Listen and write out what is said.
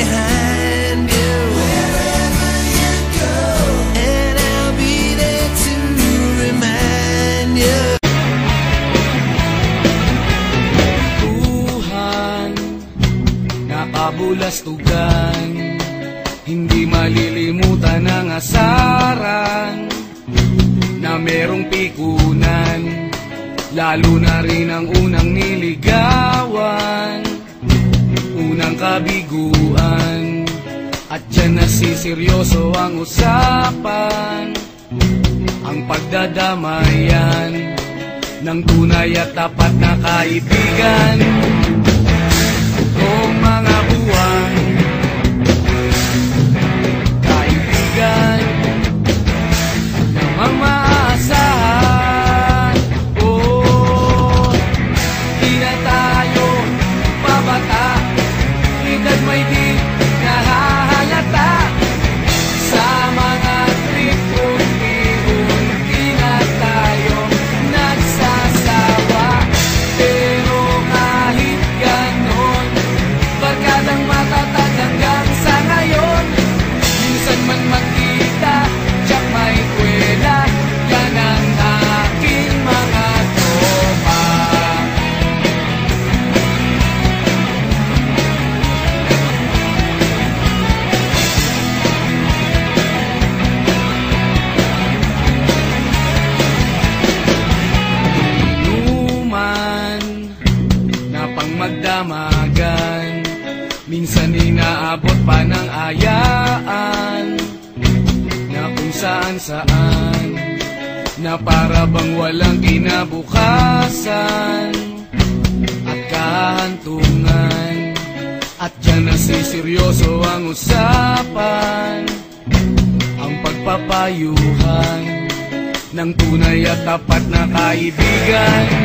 behind you wherever you go, and I'll be there to remind you. Tuhan, nakabulastugan, hindi malilimutan ang asaran na merong pikunan, lalo na rin ang unang niligawan, unang kabiguan. At dyan nasiseryoso ang usapan, ang pagdadamayan ng tunay at tapat na kaibigan. O mga buwan, kaibigan namang maaasahan. Oh, di na tayo babata, edad may di nahahalata. Sa mga trip unti-unti na tayo nagsasawa. Pero kahit ganon, barkadang matatag hanggang sa ngayon. Minsan man magkita, tiyak may kwela, yan ang aking mga tropa. Inuman na pang magdamagan, minsan inaabot pa ng ayaan, na kung saan-saan, na para bang walang kinabukasan at kahantungan. At dyan nasiseryoso ang usapan, ang pagpapayuhan ng tunay at tapat na kaibigan.